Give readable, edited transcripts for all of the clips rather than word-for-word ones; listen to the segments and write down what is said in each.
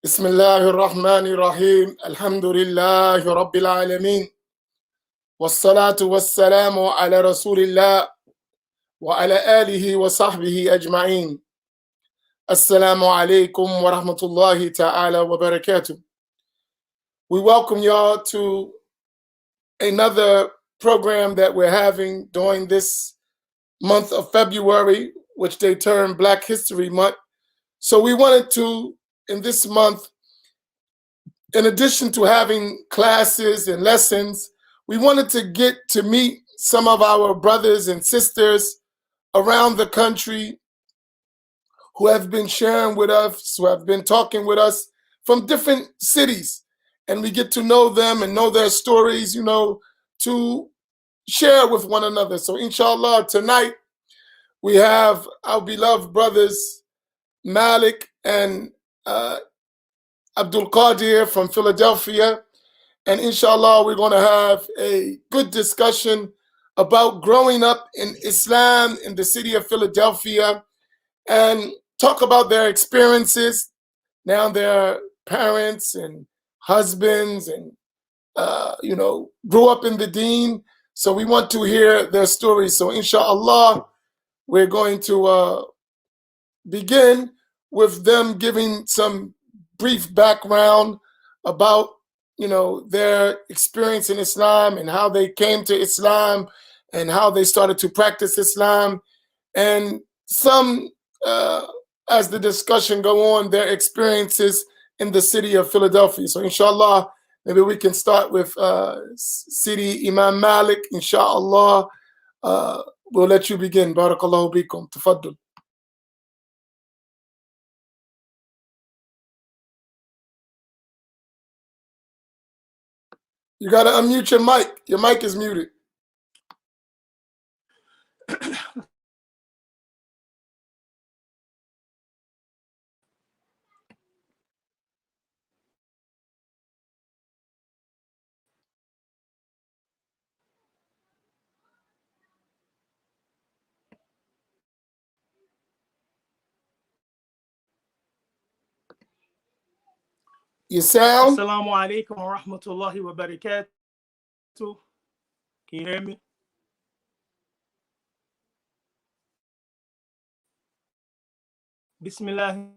بسم الله الرحمن الرحيم الحمد لله رب العالمين والصلاة والسلام على رسول الله وعلى آله وصحبه أجمعين. Assalamu alaikum wa rahmatullahi ta'ala wa barakatuh. We welcome y'all to another program that we're having during this month of February, which they term Black History Month. So we wanted to, in this month, in addition to having classes and lessons, we wanted to get to meet some of our brothers and sisters around the country who have been sharing with us, who have been talking with us from different cities. And we get to know them and know their stories, to share with one another. So inshallah, tonight we have our beloved brothers, Malik and Abdul Qadir from Philadelphia. And inshallah, we're going to have a good discussion about growing up in Islam in the city of Philadelphia and talk about their experiences. Now they're parents and husbands and, grew up in the deen. So we want to hear their stories. So inshallah, we're going to begin with them giving some brief background about their experience in Islam and how they came to Islam and how they started to practice Islam, and some, as the discussion go on, their experiences in the city of Philadelphia. So inshallah, maybe we can start with City Imam Malik. Inshallah, we'll let you begin. Barakallahu bikum. Tafaddal. You got to unmute your mic. Your mic is muted. You sound? Assalamu alaikum wa rahmatullahi wa barakatuh. Can you hear me? Bismillahir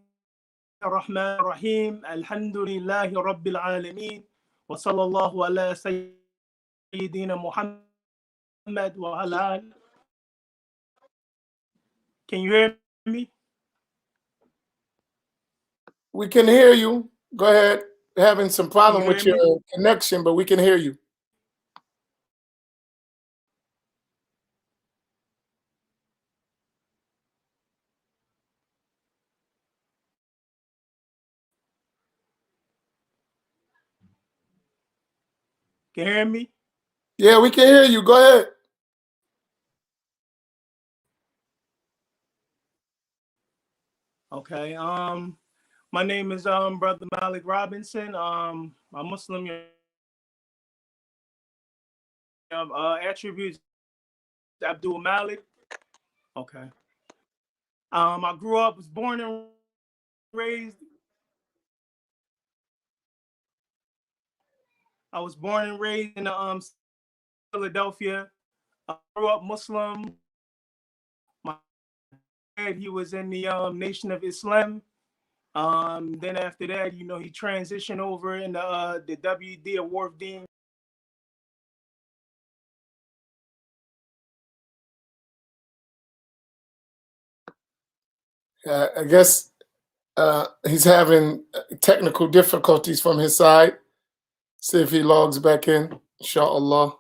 Rahmanir Rahim. Alhamdulillahi Rabbil Alameen. Wa sallallahu ala Sayyidina Muhammad wa ala. Can you hear me? We can hear you. Go ahead. We're having some problem with hear your connection, but we can hear you. Can you hear me? Yeah, we can hear you. Go ahead. Okay. My name is Brother Malik Robinson. I'm Muslim. Attributes Abdul Malik. Okay. I grew up, was born and raised. I was born and raised in Philadelphia. I grew up Muslim. My dad, he was in the Nation of Islam. Then after that, he transitioned over into the WD Award Dean. I guess he's having technical difficulties from his side. See if he logs back in, inshallah.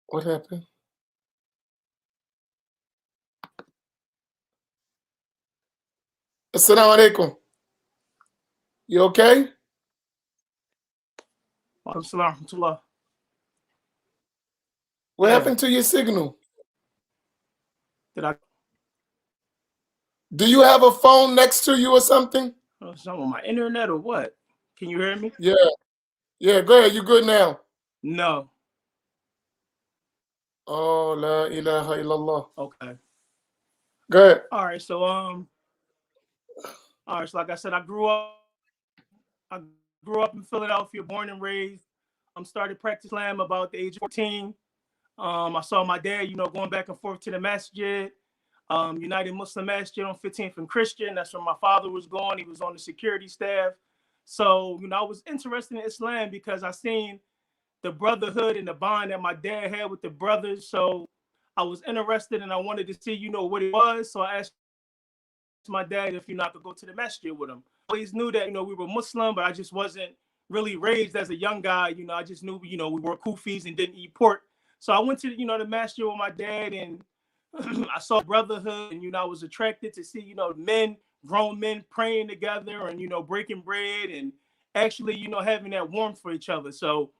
What happened? Assalamu alaikum. You okay? What happened to your signal? Did Do you have a phone next to you or something? Something on my internet or what? Can you hear me? Yeah. Yeah, go ahead. You good now? No. Oh, la ilaha illallah. Okay. Go ahead. All right. So All right, so like I said, I grew up in Philadelphia, born and raised. Started practice Islam about the age of 14. I saw my dad, going back and forth to the masjid, United Muslim Masjid on 15th and Christian. That's where my father was going. He was on the security staff. So, I was interested in Islam because I seen the brotherhood and the bond that my dad had with the brothers. So I was interested and I wanted to see, what it was. So I asked my dad if I could go to the masjid with him. I always knew that we were Muslim, but I just wasn't really raised as a young guy. I just knew we were Kufis and didn't eat pork. So I went to the masjid with my dad, and I saw brotherhood, and I was attracted to see grown men praying together and breaking bread and actually having that warmth for each other. So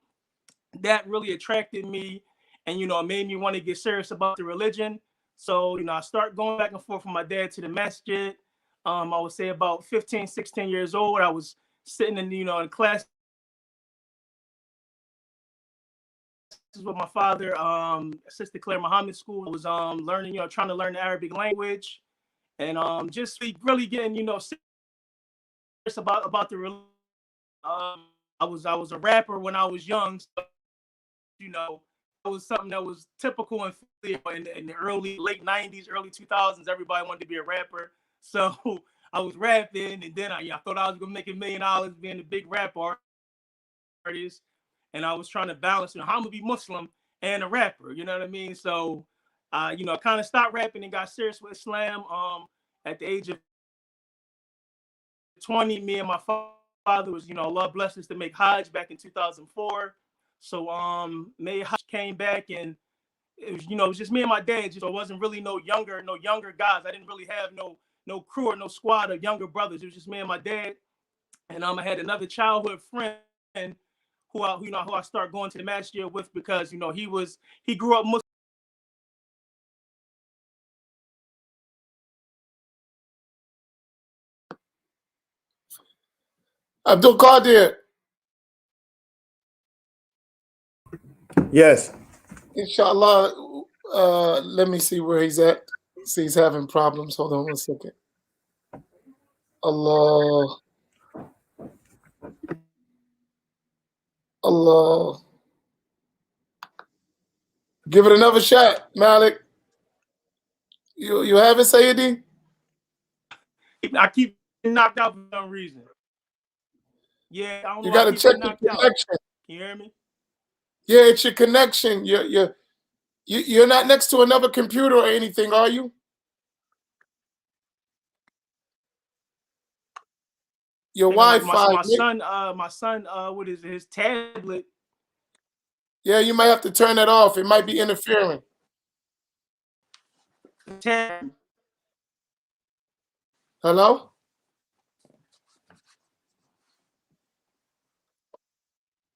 that really attracted me, and it made me want to get serious about the religion. So I start going back and forth with my dad to the masjid. I would say about 15, 16 years old. I was sitting in class with my father, Sister Claire Muhammad School. I was learning, trying to learn the Arabic language, and just really getting serious about the religion. I was a rapper when I was young, so it was something that was typical in the early late 90s, early 2000s. Everybody wanted to be a rapper, so I was rapping, and then I thought I was gonna make $1 million being a big rap artist, and I was trying to balance, how I'm gonna be Muslim and a rapper. You know what I mean? So, I kind of stopped rapping and got serious with Islam. At the age of 20, me and my father was, Allah blessed us to make Hajj back in 2004. So made Hajj, came back, and it was, it was just me and my dad. So it wasn't really no younger guys. I didn't really have no crew or no squad of younger brothers. It was just me and my dad. And I had another childhood friend who I started going to the masjid with because he grew up Muslim. Abdul Qadir, Yes. inshallah, let me see where he's at. See, he's having problems. Hold on one second. Allah. Allah. Give it another shot, Malik. You have it, Sayyidi? I keep knocked out for some reason. Yeah, I don't You know. got I to keep check getting the knocked out. connection. Can you hear me? Yeah, it's your connection. You're not next to another computer or anything, are you? Your And like Wi-Fi. my son, what is it, his tablet? Yeah, you might have to turn that off. It might be interfering. Hello?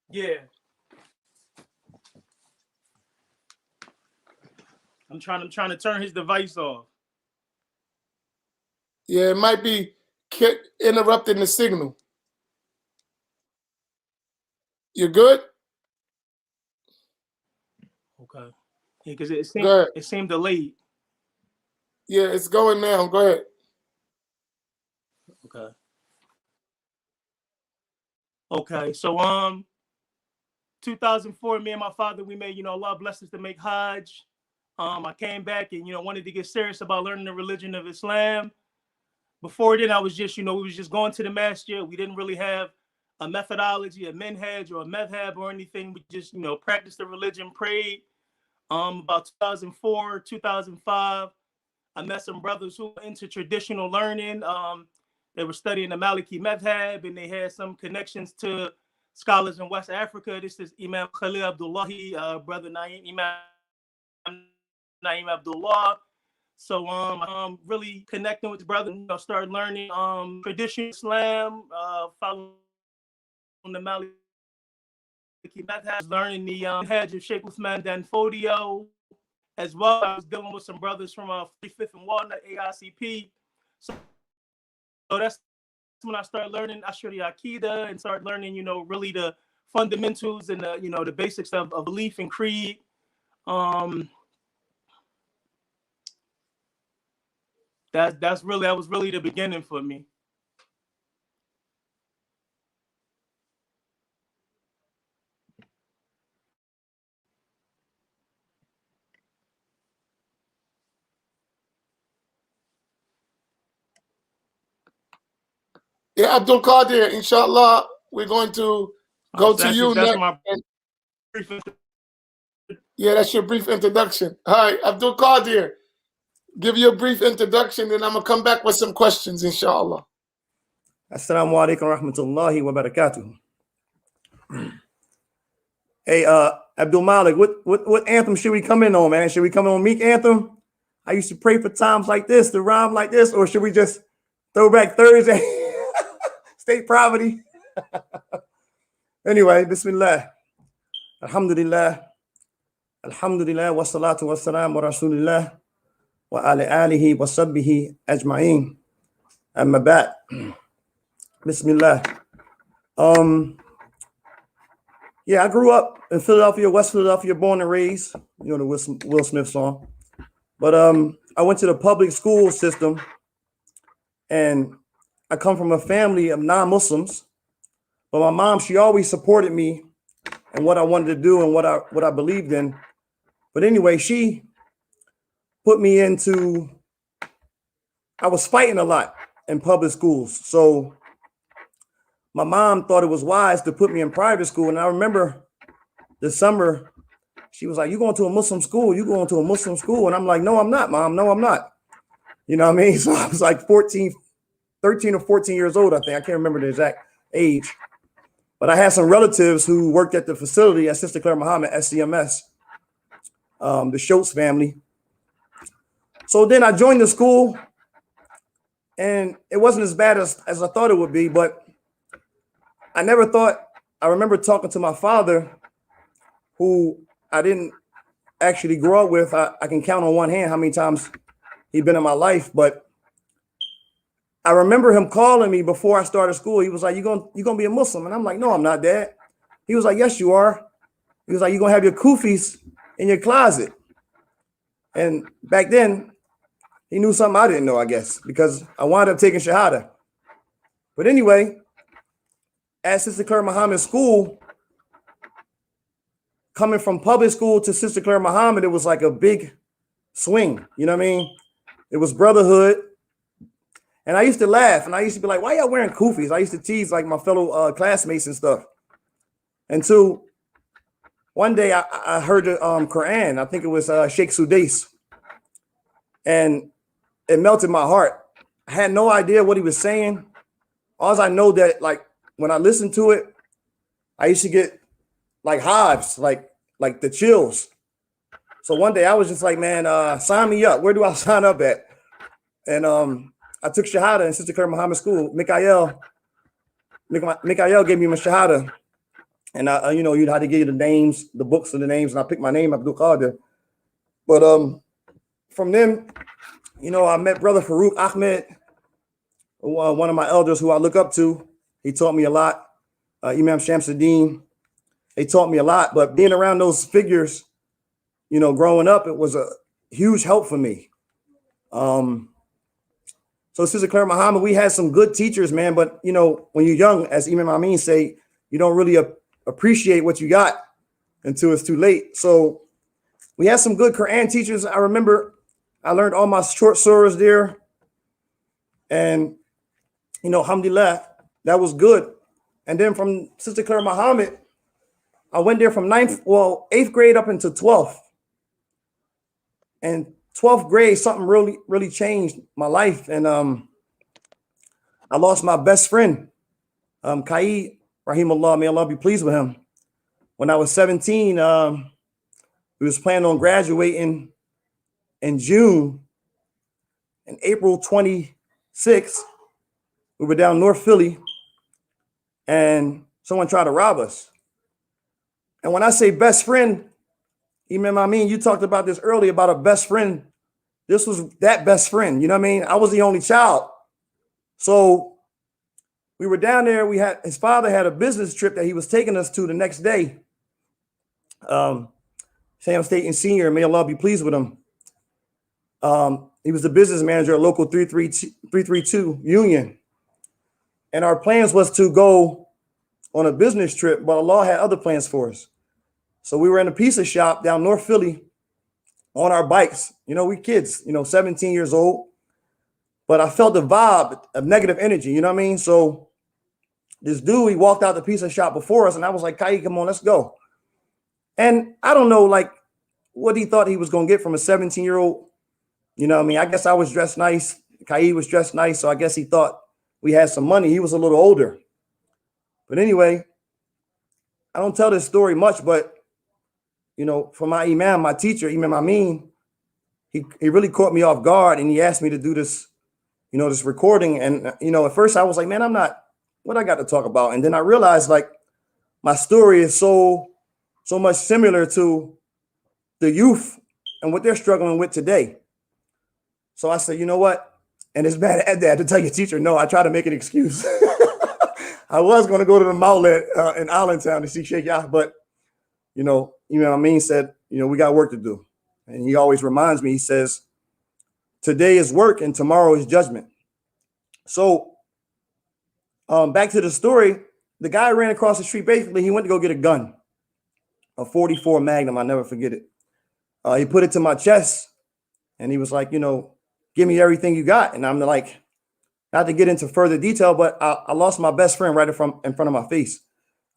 Yeah. I'm trying to turn his device off. Yeah, it might be interrupting the signal. You good? Okay. Yeah, because Go ahead. it seemed delayed. Yeah, it's going now. Go ahead. Okay. Okay. So 2004, me and my father, we made, Allah blessed us to make Hajj. I came back and wanted to get serious about learning the religion of Islam. Before then, I was just, we was just going to the masjid. We didn't really have a methodology, a minhaj or a madhab or anything. We just, practiced the religion, prayed. About 2004, 2005, I met some brothers who were into traditional learning. They were studying the Maliki madhab, and they had some connections to scholars in West Africa. This is Imam Khalil Abdullahi, brother Imam Naim Abdullah. So really connecting with the brother, started learning traditional Islam, following the Maliki madhab, learning the Hajj of Sheikh Uthman Dan Fodio. As well, I was dealing with some brothers from 45th and Walnut, AICP. So that's when I started learning Ashari Akida and started learning, really the fundamentals and the basics of belief and creed. That was really the beginning for me. Yeah, Abdul Qadir, inshallah, we're going to go to you that's next. my Yeah, that's your brief introduction. All right, Abdul Qadir, give you a brief introduction, and I'm going to come back with some questions, inshallah. Assalamu alaikum rahmatullahi wa barakatuh. Hey, Abdul Malik, what anthem should we come in on, man? Should we come in on Meek anthem? I used to pray for times like this, to rhyme like this, or should we just throw back Thursday? State poverty. Anyway, bismillah. Alhamdulillah. Alhamdulillah wa salatu wa salam wa rasulillah wa ala alihi wa sabbihi ajma'in. Amma ba'd. Bismillah. Yeah, I grew up in Philadelphia, West Philadelphia, born and raised. You know the Will Smith song. But I went to the public school system, and I come from a family of non-Muslims. But my mom, she always supported me and what I wanted to do and what I believed in. But anyway, she put me into, I was fighting a lot in public schools. So my mom thought it was wise to put me in private school. And I remember this summer, she was like, "You going to a Muslim school? You going to a Muslim school?" And I'm like, "No, I'm not, Mom. No, I'm not." You know what I mean? So I was like 13 or 14 years old, I think. I can't remember the exact age. But I had some relatives who worked at the facility at Sister Claire Muhammad, SCMS, the Schultz family. So then I joined the school, and it wasn't as bad as I thought it would be, but I never thought, I remember talking to my father, who I didn't actually grow up with. I can count on one hand how many times he'd been in my life, but I remember him calling me before I started school. He was like, you gonna be a Muslim? And I'm like, "No, I'm not, Dad." He was like, "Yes, you are." He was like, "You're gonna have your kufis in your closet." And back then, he knew something I didn't know, I guess, because I wound up taking Shahada. But anyway, at Sister Claire Muhammad School, coming from public school to Sister Claire Muhammad, it was like a big swing. You know what I mean? It was brotherhood. And I used to laugh, and I used to be like, "Why y'all wearing kufis?" I used to tease like my fellow classmates and stuff. Until one day I heard the Quran. I think it was Sheikh Sudais. And it melted my heart. I had no idea what he was saying. All I know that, like, when I listened to it, I used to get like hives, like the chills. So one day I was just like, "Man, sign me up. Where do I sign up at?" And I took Shahada in Sister Claire Muhammad School. Mikael gave me my Shahada. And you had to give you the names, the books of the names, and I picked my name, Abdul Qadir. But from then, I met Brother Farouk Ahmed, one of my elders who I look up to. He taught me a lot. Imam Shamsuddin, they taught me a lot. But being around those figures, growing up, it was a huge help for me. So Sister Claire Muhammad, we had some good teachers, man. But, when you're young, as Imam Amin say, you don't really appreciate what you got until it's too late. So we had some good Quran teachers. I remember I learned all my short surahs there. And, alhamdulillah, that was good. And then from Sister Claire Muhammad, I went there from 8th grade up into 12th. And 12th grade, something really, really changed my life. And I lost my best friend, Qaid, rahimahullah, may Allah be pleased with him. When I was 17, we was planning on graduating in June. And April 26th, we were down North Philly, and someone tried to rob us. And when I say best friend, Imam Amin, you talked about this earlier about a best friend. This was that best friend. You know what I mean? I was the only child. So we were down there. His father had a business trip that he was taking us to the next day. Sam State Senior, may Allah be pleased with him. He was the business manager at local 332 Union. And our plans was to go on a business trip, but Allah had other plans for us. So we were in a pizza shop down North Philly on our bikes. We kids, 17 years old. But I felt the vibe of negative energy, you know what I mean? So this dude, he walked out the pizza shop before us, and I was like, Kai, come on, let's go. And I don't know, like, what he thought he was going to get from a 17-year-old. You know what I mean? I guess I was dressed nice. Kai was dressed nice, so I guess he thought we had some money. He was a little older. But anyway, I don't tell this story much, but, you know, for my imam, my teacher, Imam Amin, he really caught me off guard, and he asked me to do this, you know, this recording. And, you know, at first I was like, man, I'm not, what I got to talk about? And then I realized, like, my story is so much similar to the youth and what they're struggling with today. So I said, you know what? And it's bad at that to tell your teacher, no, I try to make an excuse. I was going to go to the outlet in Allentown to see Sheikh Yah, but, you know what I mean, said, you know, we got work to do. And he always reminds me, he says, today is work and tomorrow is judgment. So back to the story, the guy ran across the street. Basically, he went to go get a gun, a 44 Magnum. I'll never forget it. He put it to my chest and he was like, you know, give me everything you got. And I'm like, not to get into further detail, but I lost my best friend right in front of my face.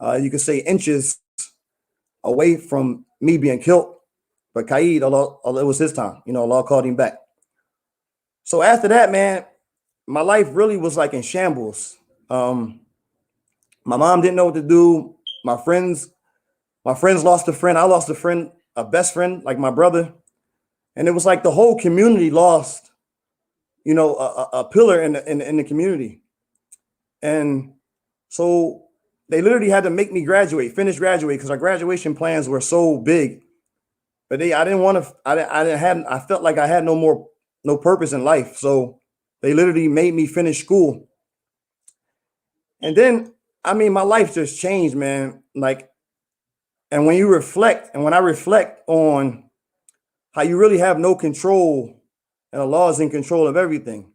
You could say inches away from me being killed. But Qaid, Allah, it was his time. You know, Allah called him back. So after that, man, my life really was like in shambles. My mom didn't know what to do. My friends lost a friend. I lost a friend, a best friend, like my brother. And it was like the whole community lost, you know, a pillar in the community. And so they literally had to make me finish graduate, because our graduation plans were so big. But I felt like I had no purpose in life. So they literally made me finish school. And then, I mean, my life just changed, man. Like, and when I reflect on how you really have no control and Allah is in control of everything.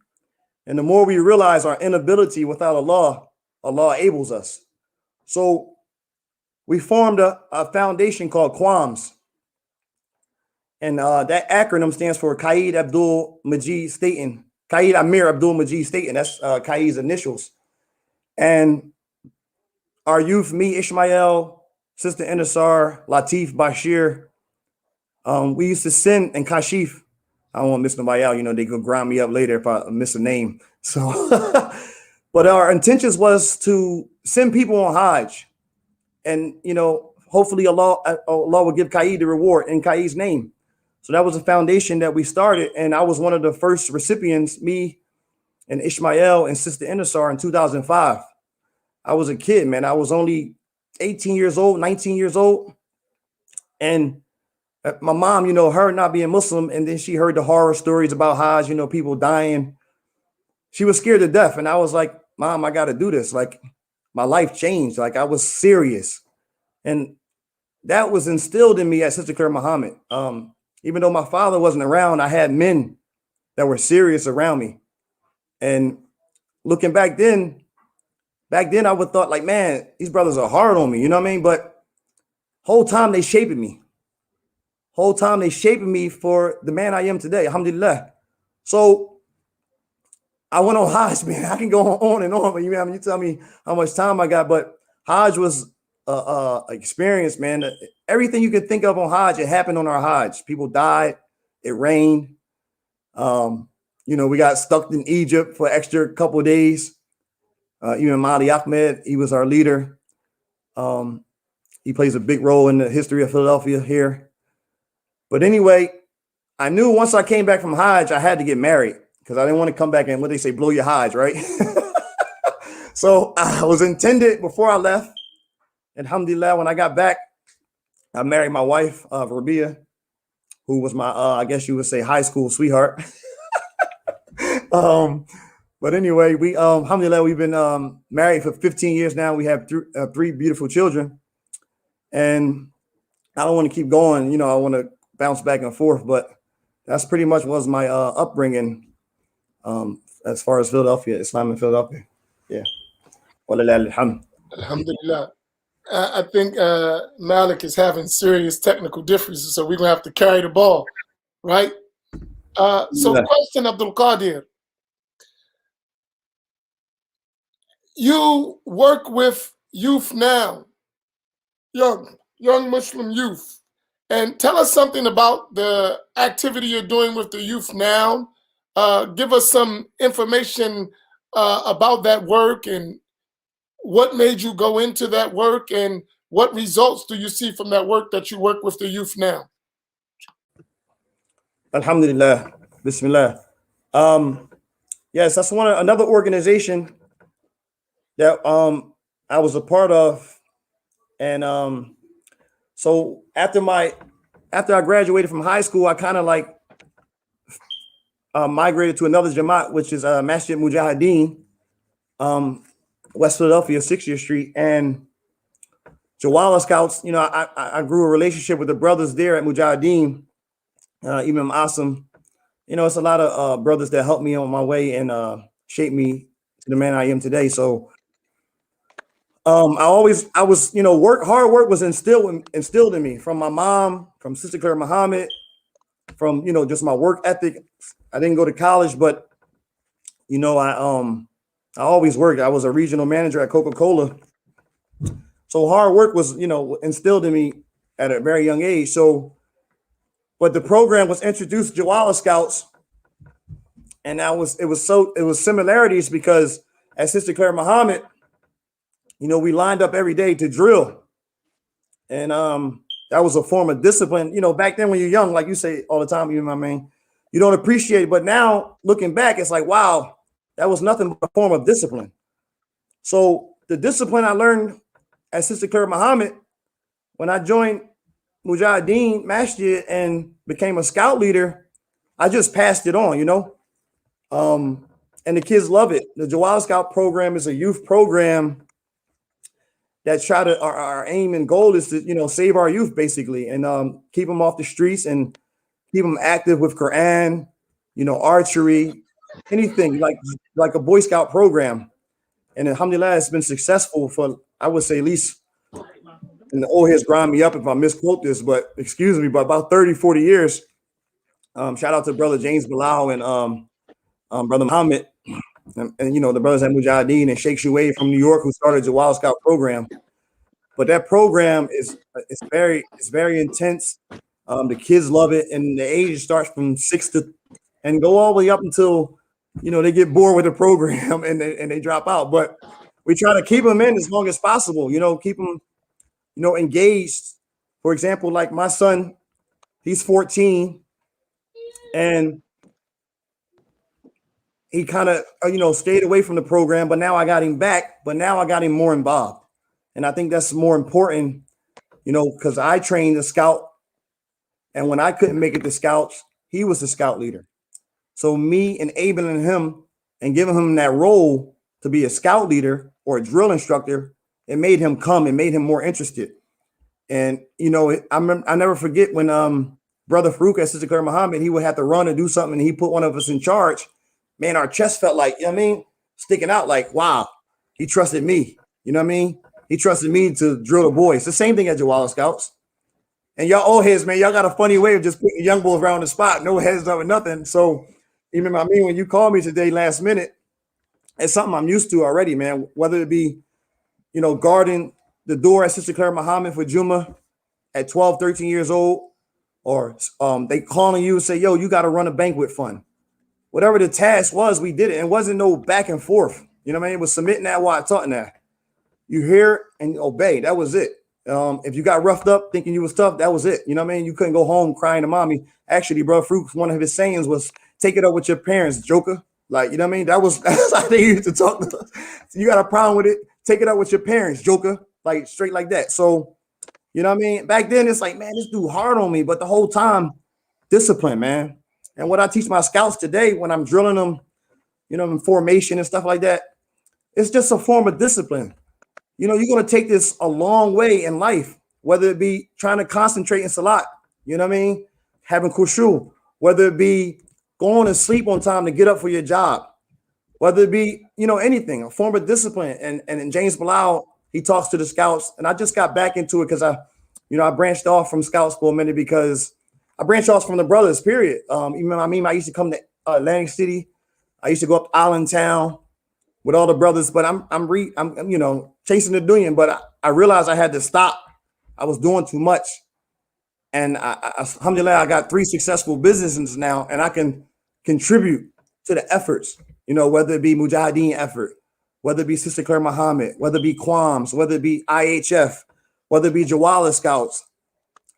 And the more we realize our inability without Allah, Allah enables us. So we formed a foundation called QAMS. And that acronym stands for Qaid Abdul Majid Staten. Qaid Amir Abdul Majid Staten. That's Qaid's initials. And our youth, me, Ishmael, Sister Inasar, Latif, Bashir, we used to send, and Kashif. I don't want to miss nobody out. You know, they could grind me up later if I miss a name. So, but our intentions was to send people on Hajj. And, you know, hopefully Allah will give Qaid the reward in Qaid's name. So that was a foundation that we started. And I was one of the first recipients, me and Ishmael and Sister Inasar, in 2005. I was a kid, man. I was only 18 years old, 19 years old. And my mom, you know, her not being Muslim, and then she heard the horror stories about Hajj, you know, people dying. She was scared to death. And I was like, Mom, I got to do this. Like, my life changed. Like, I was serious. And that was instilled in me at Sister Claire Muhammad. Even though my father wasn't around, I had men that were serious around me. And looking back then I would thought like, man, these brothers are hard on me. You know what I mean? But whole time they shaping me. Whole time they shaping me for the man I am today. Alhamdulillah. So I went on Hajj, man. I can go on and on, but you tell me how much time I got. But Hajj was experience, man. Everything you can think of on Hajj, it happened on our Hajj. People died. It rained. You know, we got stuck in Egypt for extra couple of days. Even Mali Ahmed, he was our leader. He plays a big role in the history of Philadelphia here. But anyway, I knew once I came back from Hajj, I had to get married because I didn't want to come back and what they say, blow your Hajj, right? So I was intended before I left. Alhamdulillah, when I got back, I married my wife, Rabia, who was my, I guess you would say, high school sweetheart. But anyway, we, alhamdulillah, we've been married for 15 years now. We have three beautiful children. And I don't want to keep going. You know, I want to bounce back and forth, but that's pretty much was my upbringing as far as Philadelphia, Islam in Philadelphia. Yeah. Alhamdulillah. I think Malik is having serious technical differences, so we're going to have to carry the ball, right? So question, Abdul Qadir. you work with youth now, young Muslim youth, and tell us something about the activity you're doing with the youth now. Give us some information about that work and what made you go into that work and what results do you see from that work that you work with the youth now? Alhamdulillah. Bismillah. Yes, that's another organization that I was a part of. And so after I graduated from high school, I kind of like migrated to another Jamaat, which is Masjid Mujahideen, West Philadelphia, 60th Street. And Jawala Scouts, I grew a relationship with the brothers there at Mujahideen, Imam Asim. It's a lot of brothers that helped me on my way and shaped me to the man I am today. So hard work was instilled in me from my mom, from Sister Claire Muhammad, from, just my work ethic. I didn't go to college, but, I always worked. I was a regional manager at Coca-Cola. So hard work was, instilled in me at a very young age. So, but the program was introduced to Jawala Scouts, and it was similarities because at Sister Claire Muhammad, we lined up every day to drill, and that was a form of discipline. Back then when you're young, like you say all the time, you don't appreciate it. But now looking back, it's like, wow, that was nothing but a form of discipline. So the discipline I learned at Sister Claire Muhammad when I joined Mujahideen Masjid and became a scout leader, I just passed it on, and the kids love it. The Jawala Scout program is a youth program that our aim and goal is to, save our youth basically and keep them off the streets and keep them active with Quran, archery, anything like a Boy Scout program. And alhamdulillah, it's been successful for, I would say, at least, and the old heads grind me up if I misquote this, but excuse me, but about 30, 40 years. Shout out to Brother James Bilal and Brother Muhammad and the brothers at Mujahideen and Sheikh Shuaib from New York who started the Wild Scout program. But that program is very intense. The kids love it, and the age starts from 6 to and go all the way up until they get bored with the program and they drop out. But we try to keep them in as long as possible. Keep them engaged. For example, like my son, he's 14, and he kind of stayed away from the program. But now I got him back. But now I got him more involved, and I think that's more important. Because I trained a scout, and when I couldn't make it to scouts, he was the scout leader. So me enabling him and giving him that role to be a scout leader or a drill instructor, it made him come and made him more interested. And, I never forget when Brother Farouk at Sister Claire Muhammad, he would have to run and do something, and he put one of us in charge. Man, our chest felt like, sticking out like, wow, he trusted me. He trusted me to drill the boys. The same thing at Jawala Scouts. And y'all old heads, man, y'all got a funny way of just putting young boys around the spot, no heads up and nothing. So when you called me today last minute, it's something I'm used to already, man. Whether it be, guarding the door at Sister Claire Muhammad for Juma at 12, 13 years old, or they calling you and say, yo, you got to run a banquet fund. Whatever the task was, we did it. It wasn't no back and forth. It was submitting that while taught that. You hear and obey. That was it. If you got roughed up thinking you was tough, that was it. You couldn't go home crying to mommy. Actually, Bro Fruit, one of his sayings was, take it up with your parents, joker. Like, that's how they used to talk to us. You got a problem with it, take it up with your parents, joker. Like, straight like that. So, back then it's like, man, this dude hard on me. But the whole time, discipline, man. And what I teach my scouts today when I'm drilling them, in formation and stuff like that, it's just a form of discipline. You're going to take this a long way in life, whether it be trying to concentrate in salat, having khushu, whether it be going to sleep on time to get up for your job, whether it be, anything, a form of discipline. And James Bilal, he talks to the scouts, and I just got back into it because I branched off from scouts for a minute because I branched off from the brothers, period. I used to come to Atlantic City. I used to go up to Allentown with all the brothers, but I'm you know, chasing the dunya, but I realized I had to stop. I was doing too much. And alhamdulillah, I got 3 successful businesses now, and I can contribute to the efforts, you know, whether it be Mujahideen effort, whether it be Sister Claire Muhammad, whether it be Quams, whether it be IHF, whether it be Jawala Scouts.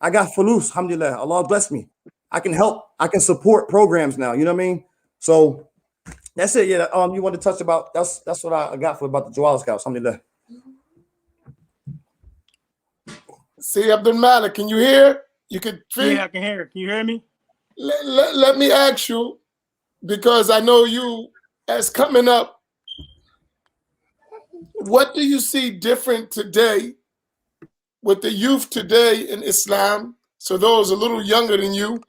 I got fulus, alhamdulillah. Allah bless me. I can help. I can support programs now. You know what I mean? So that's it. Yeah. You want to touch about that's what I got for about the Jawala Scouts. Alhamdulillah. See, Abdul Malik, can you hear? You can speak? Yeah, I can hear. Can you hear me? Let me ask you, because I know you as coming up, what do you see different today with the youth today in Islam? So those a little younger than you,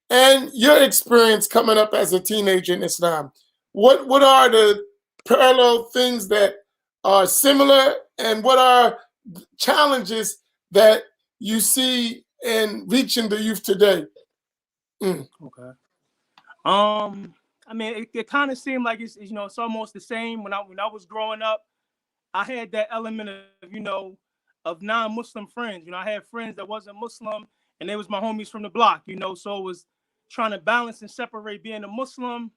and your experience coming up as a teenager in Islam. What are the parallel things that are similar, and what are challenges that you see in reaching the youth today? Okay. I mean, it kind of seemed like it's, you know, it's almost the same. When I was growing up, I had that element of, you know, of non-Muslim friends. You know, I had friends that wasn't Muslim, and they was my homies from the block. You know, so it was trying to balance and separate being a Muslim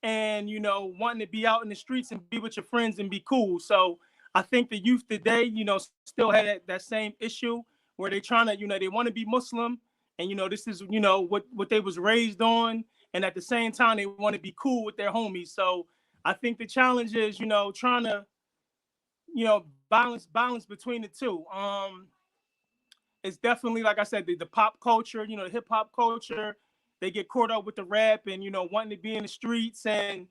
and, you know, wanting to be out in the streets and be with your friends and be cool. So I think the youth today, you know, still had that same issue where they trying to, you know, they want to be Muslim, and, you know, this is, you know, what they was raised on, and at the same time they want to be cool with their homies. So I think the challenge is, you know, trying to, you know, balance between the two. It's definitely, like I said, the pop culture, you know, the hip hop culture. They get caught up with the rap and, you know, wanting to be in the streets. And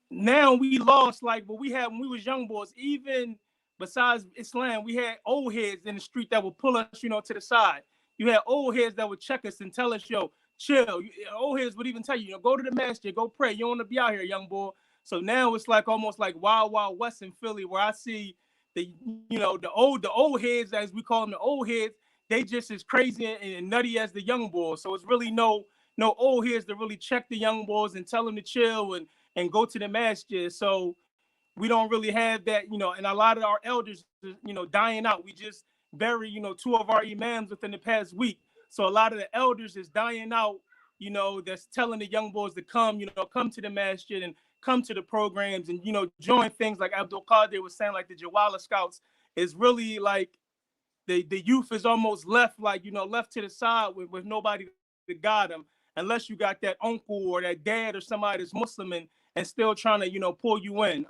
now we lost like what we had when we was young boys. Even besides Islam, we had old heads in the street that would pull us, you know, to the side. You had old heads that would check us and tell us, yo, chill. Old heads would even tell you, you know, go to the masjid, go pray. You don't want to be out here, young boy. So now it's like almost like Wild Wild West in Philly, where I see the, you know, the old heads, as we call them, the old heads. They just as crazy and nutty as the young boys. So it's really no old heads to really check the young boys and tell them to chill and go to the masjid. So we don't really have that, you know, and a lot of our elders, you know, dying out. We just buried, you know, 2 of our imams within the past week. So a lot of the elders is dying out, you know, that's telling the young boys to come, you know, come to the masjid and come to the programs and, you know, join things like Abdul Qadir was saying, like the Jawala Scouts is really like the youth is almost left, like, you know, left to the side with nobody to guide them, unless you got that uncle or that dad or somebody that's Muslim and still trying to, you know, pull you in.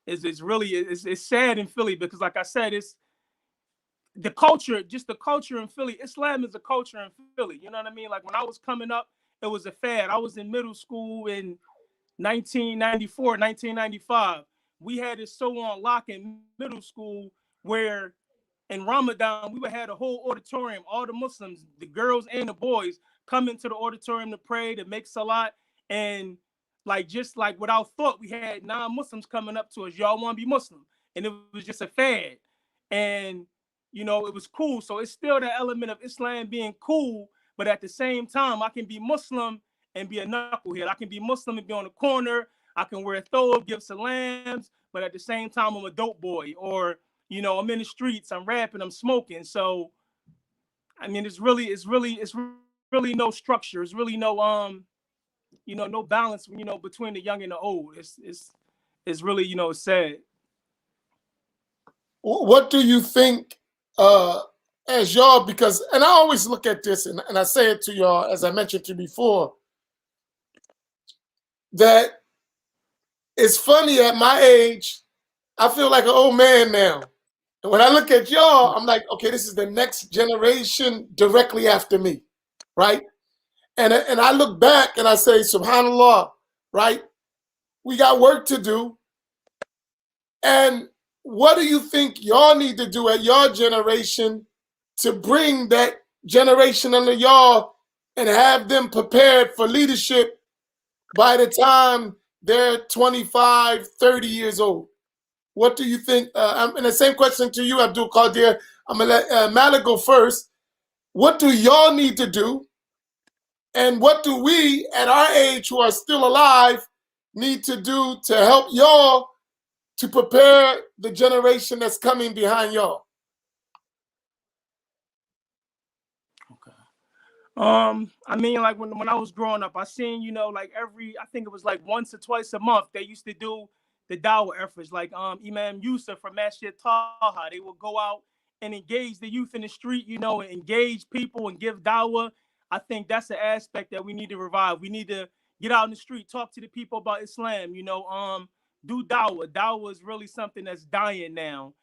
It's really, it's sad in Philly because, like I said, it's the culture, just the culture in Philly. Islam is a culture in Philly. You know what I mean? Like when I was coming up, it was a fad. I was in middle school in 1994, 1995. We had it so on lock in middle school where in Ramadan, we would have a whole auditorium, all the Muslims, the girls and the boys, come into the auditorium to pray, to make salat. And like, just like without thought, we had non-Muslims coming up to us. Y'all want to be Muslim? And it was just a fad. And, you know, it was cool. So it's still the element of Islam being cool. But at the same time, I can be Muslim and be a knucklehead. I can be Muslim and be on the corner. I can wear a thobe, give salams. But at the same time, I'm a dope boy. Or, you know, I'm in the streets, I'm rapping, I'm smoking. So, I mean, it's really no structure. It's really no, you know, no balance, you know, between the young and the old. It's really, you know, sad. What do you think as y'all, because, and I always look at this and I say it to y'all, as I mentioned to you before, that it's funny at my age, I feel like an old man now. And when I look at y'all, I'm like, okay, this is the next generation directly after me, right? And I look back and I say, subhanallah, right? We got work to do. And what do you think y'all need to do at your generation to bring that generation under y'all and have them prepared for leadership by the time they're 25, 30 years old? What do you think? And the same question to you, Abdul Qadir. I'm going to let Malik go first. What do y'all need to do? And what do we, at our age, who are still alive, need to do to help y'all to prepare the generation that's coming behind y'all? I mean, like when I was growing up, I seen, you know, like I think it was like once or twice a month, they used to do the dawah efforts, like Imam Yusuf from Masjid Taha. They would go out and engage the youth in the street, you know, and engage people and give dawah. I think that's an aspect that we need to revive. We need to get out in the street, talk to the people about Islam, you know, do dawah. Dawah is really something that's dying now.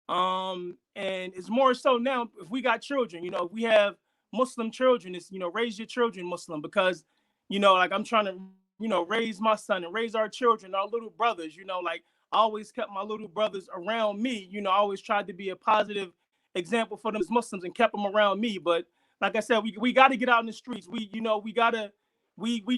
And it's more so now if we got children, you know, if we have Muslim children, it's, you know, raise your children Muslim, because, you know, like I'm trying to, you know, raise my son and raise our children, our little brothers, you know, like I always kept my little brothers around me, you know, I always tried to be a positive example for them as Muslims and kept them around me. But like I said, we got to get out in the streets. We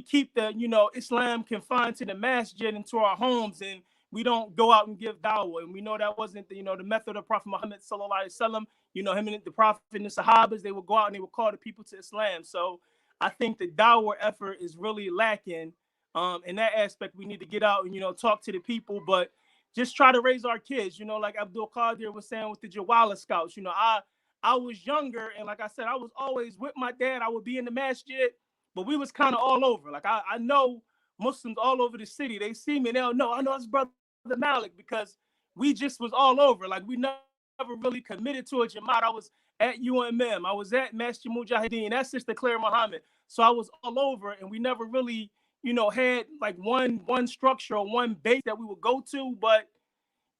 keep the, you know, Islam confined to the masjid and to our homes, and we don't go out and give dawah. And we know that wasn't the, you know, the method of Prophet Muhammad sallallahu alaihi wasallam. You know, him and the Prophet and the Sahabas, they would go out and they would call the people to Islam. So I think the dawah effort is really lacking. In that aspect, we need to get out and, you know, talk to the people, but just try to raise our kids, you know, like Abdul Qadir was saying with the Jawala Scouts. You know, I was younger, and like I said, I was always with my dad. I would be in the masjid, but we was kind of all over. Like I know Muslims all over the city. They see me, they'll know, I know it's brother Malik, because we just was all over. Like we never really committed to a Jamaat. I was at UMM. I was at Masjid Mujahideen. That's Sister Claire Muhammad. So I was all over, and we never really, you know, had like one structure or one base that we would go to. But,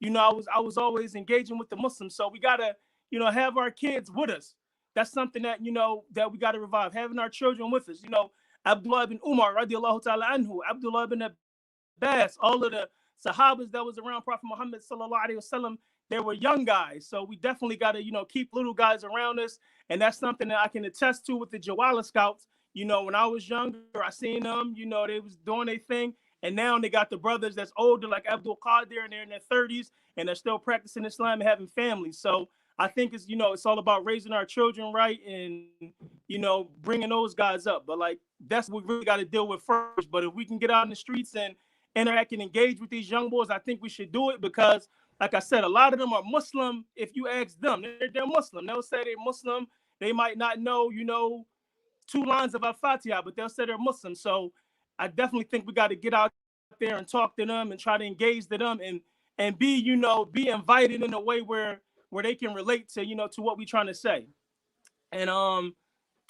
you know, I was always engaging with the Muslims. So we gotta, you know, have our kids with us. That's something that, you know, that we gotta revive. Having our children with us. You know, Abdullah ibn Umar radiallahu ta'ala anhu, Abdullah ibn Abbas, all of the Sahabas that was around Prophet Muhammad sallallahu alaihi wasallam, they were young guys. So we definitely got to, you know, keep little guys around us. And that's something that I can attest to with the Jawala Scouts. You know, when I was younger, I seen them, you know, they was doing their thing. And now they got the brothers that's older, like Abdul Qadir, and they're in their 30s, and they're still practicing Islam and having families. So I think it's, you know, it's all about raising our children right and, you know, bringing those guys up. But like, that's what we really got to deal with first. But if we can get out in the streets and interact and engage with these young boys, I think we should do it, because like I said, a lot of them are Muslim. If you ask them, they're Muslim. They'll say they're Muslim. They might not know, you know, 2 lines of Al-Fatiha, but they'll say they're Muslim. So I definitely think we got to get out there and talk to them and try to engage to them and be, you know, be invited in a way where they can relate to, you know, to what we're trying to say. And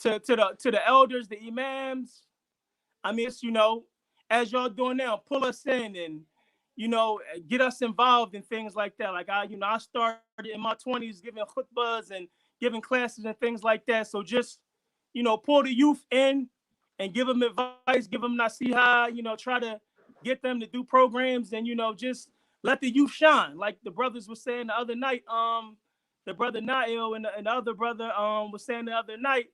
to the elders, the imams, I mean, it's, you know, as y'all doing now, pull us in and, you know, get us involved in things like that. Like I started in my 20s giving khutbahs and giving classes and things like that. So just, you know, pull the youth in and give them advice, give them nasiha, you know, try to get them to do programs and, you know, just let the youth shine. Like the brothers were saying the other night, the brother Nail and the other brother was saying the other night,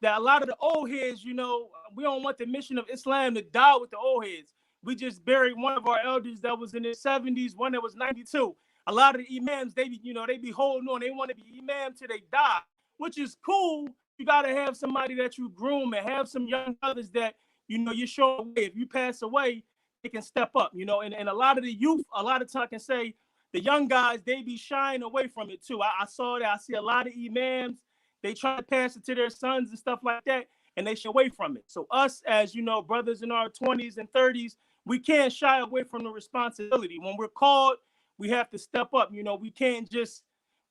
that a lot of the old heads, you know, we don't want the mission of Islam to die with the old heads. We just buried one of our elders that was in his 70s, one that was 92. A lot of the imams, they be holding on. They want to be imam till they die, which is cool. You got to have somebody that you groom and have some young brothers that, you know, you show away. If you pass away, they can step up, you know. And a lot of the youth, a lot of time can say, the young guys, they be shying away from it too. I saw that. I see a lot of imams, they try to pass it to their sons and stuff like that, and they shy away from it. So us, as you know, brothers in our 20s and 30s, we can't shy away from the responsibility. When we're called, we have to step up. You know, we can't just,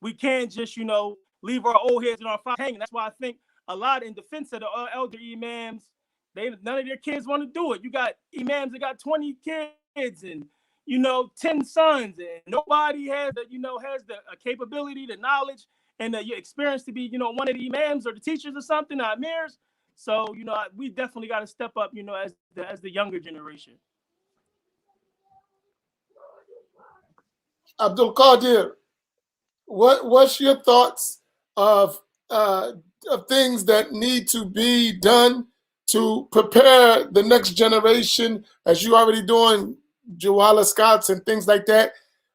you know, leave our old heads and our fathers hanging. That's why I think a lot in defense of the elder imams, none of their kids want to do it. You got imams that got 20 kids and, you know, 10 sons, and nobody has the, you know, has the capability, the knowledge, and your experience to be, you know, one of the imams or the teachers or something, or amirs. So, you know, we definitely got to step up, you know, as the younger generation. Abdul Qadir, what's your thoughts of things that need to be done to prepare the next generation, as you already doing Jawala Scouts and things like that?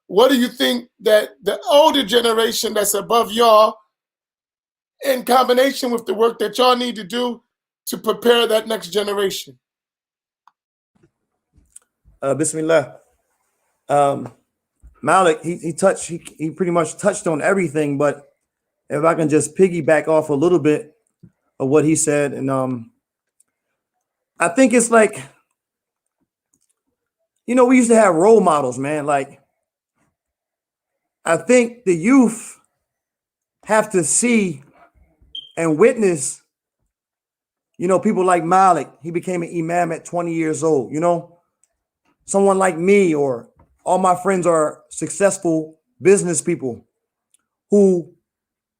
What do you think that the older generation that's above y'all, in combination with the work that y'all need to do to prepare that next generation? Bismillah. Malik, he pretty much touched on everything, but if I can just piggyback off a little bit of what he said, and I think it's like, we used to have role models, man. Like, I think the youth have to see and witness, people like Malik. He became an imam at 20 years old, someone like me, or all my friends are successful business people who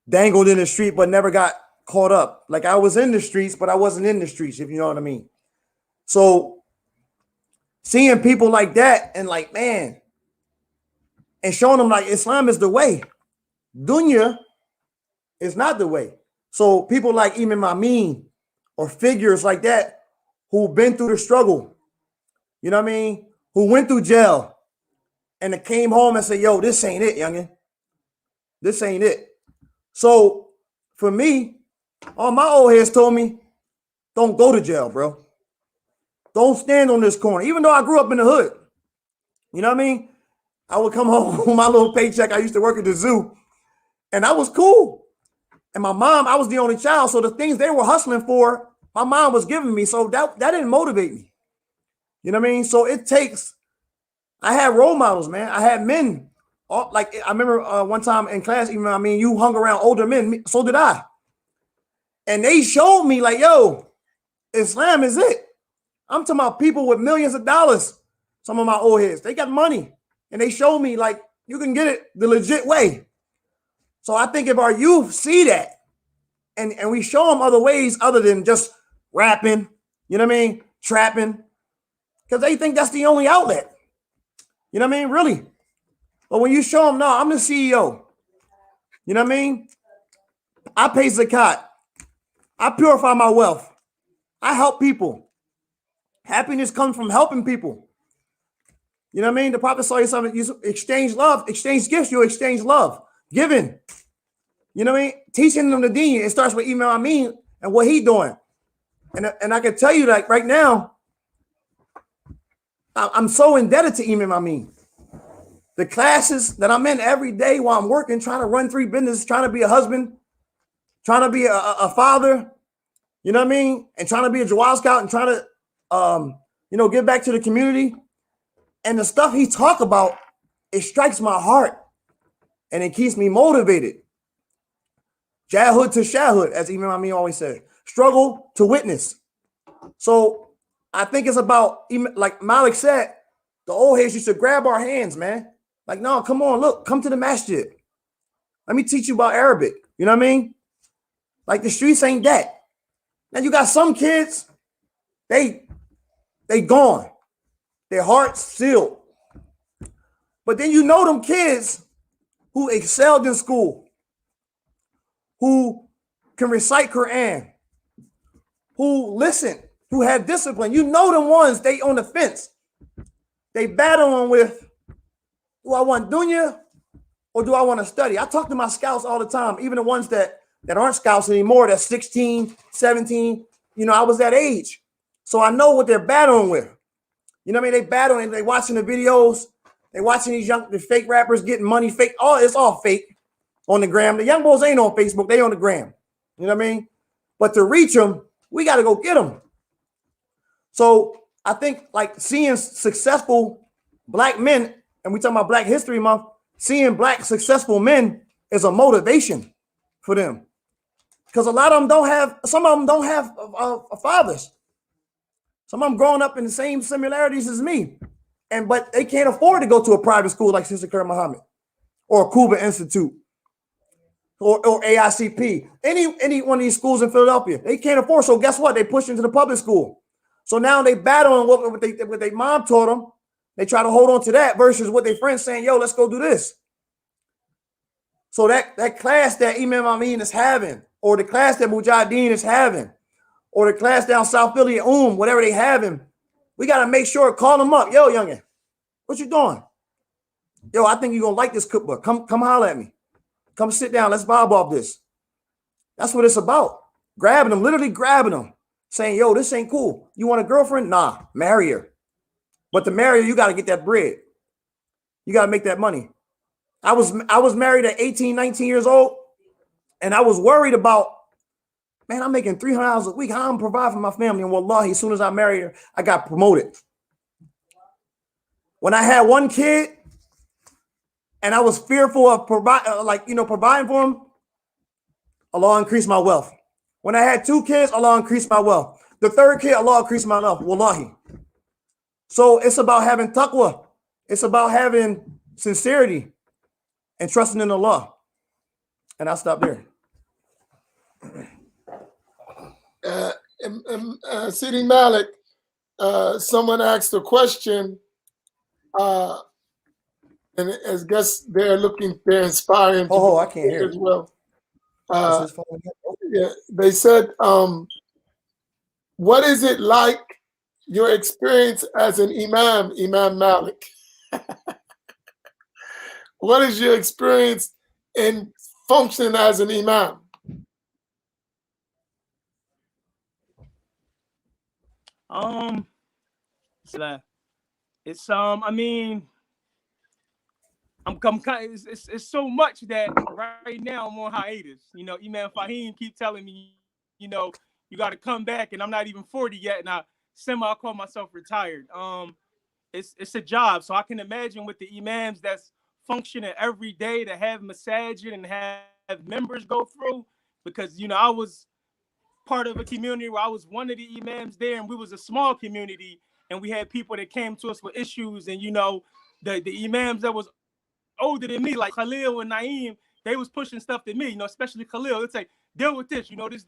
dangled in the street but never got caught up. Like, I was in the streets, but I wasn't in the streets, if you know what I mean. So seeing people like that and like, man, and showing them like Islam is the way, dunya is not the way. So people like Imam Amin or figures like that who've been through the struggle, you know what I mean, who went through jail and they came home and said, yo, this ain't it, youngin. This ain't it. So for me, all my old heads told me, don't go to jail, bro. Don't stand on this corner. Even though I grew up in the hood, you know what I mean? I would come home with my little paycheck. I used to work at the zoo, and I was cool. And my mom, I was the only child, so the things they were hustling for, my mom was giving me. So that didn't motivate me. You know what I mean? So I had role models, man. I had men. Like, I remember one time in class, even, you hung around older men. So did I. And they showed me like, yo, Islam is it. I'm talking about people with millions of dollars. Some of my old heads, they got money. And they showed me like, you can get it the legit way. So I think if our youth see that and we show them other ways other than just rapping, you know what I mean? Trapping, because they think that's the only outlet. You know what I mean? Really. But when you show them, no, I'm the CEO. You know what I mean? I pay zakat. I purify my wealth. I help people. Happiness comes from helping people. You know what I mean? The Prophet ﷺ, you exchange love, exchange gifts, you exchange love. Giving. You know what I mean? Teaching them the deen. It starts with Imam Amin and what he doing. And I can tell you that right now, I'm so indebted to Imam Amin. The classes that I'm in every day while I'm working, trying to run 3 businesses, trying to be a husband, trying to be a father, you know what I mean? And trying to be a Jawad Scout and trying to, give back to the community. And the stuff he talk about, it strikes my heart and it keeps me motivated. Jahud to shahud, as Imam Amin always said, struggle to witness. So I think it's about, like Malik said, the old heads used to grab our hands, man. Like, no, come on, look, come to the masjid. Let me teach you about Arabic. You know what I mean? Like, the streets ain't that. Now you got some kids, they gone. Their hearts sealed. But then them kids who excelled in school, who can recite Quran, who listen, who had discipline. Them ones, they on the fence. They battling with, do I want dunya or do I want to study? I talk to my scouts all the time, even the ones that aren't scouts anymore, that's 16, 17. I was that age. So I know what they're battling with. You know what I mean? They battling, they watching the videos, they watching the fake rappers getting money, fake. Oh, it's all fake on the gram. The young boys ain't on Facebook, they on the gram. You know what I mean? But to reach them, we got to go get them. So I think like seeing successful Black men, and we talking about Black History Month, seeing Black successful men is a motivation for them. Because a lot of them some of them don't have fathers. Some of them growing up in the same similarities as me. But they can't afford to go to a private school like Sister Kerr Muhammad or Cuba Institute or AICP. Any one of these schools in Philadelphia, they can't afford. So guess what? They push into the public school. So now they battling what their mom taught them. They try to hold on to that versus what their friends saying, yo, let's go do this. So that class that Imam Amin is having, or the class that Mujahideen is having, or the class down South Philly at whatever they having, we got to make sure, call them up. Yo, youngin, what you doing? Yo, I think you're going to like this cookbook. Come holler at me. Come sit down. Let's vibe off this. That's what it's about. Literally grabbing them, saying, yo, this ain't cool. You want a girlfriend? Nah, marry her. But to marry, you got to get that bread. You got to make that money. I was married at 18, 19 years old, and I was worried about, man, I'm making $300 a week. How I'm provide for my family? And wallahi, as soon as I married her, I got promoted. When I had one kid, and I was fearful of providing for him, Allah increased my wealth. When I had 2 kids, Allah increased my wealth. The 3rd kid, Allah increased my wealth. Wallahi. So it's about having taqwa. It's about having sincerity and trusting in Allah. And I'll stop there. Sidi Malik, someone asked a question, and I guess they're inspiring. Oh, I can't hear as well. Yeah, they said, what is it like, your experience as an imam, Imam Malik? What is your experience in functioning as an imam? It's I mean, I'm kind of, it's so much that right now I'm on hiatus. You know, Imam Fahim keep telling me, you know, you got to come back, and I'm not even 40 yet, and I call myself retired. It's a job, so I can imagine with the imams that's functioning every day to have masajid and have members go through, because you know I was part of a community where I was one of the imams there, and we was a small community, and we had people that came to us with issues, and you know the imams that was older than me, like Khalil and Naeem, they was pushing stuff to me, you know, especially Khalil. It's like, deal with this, you know, this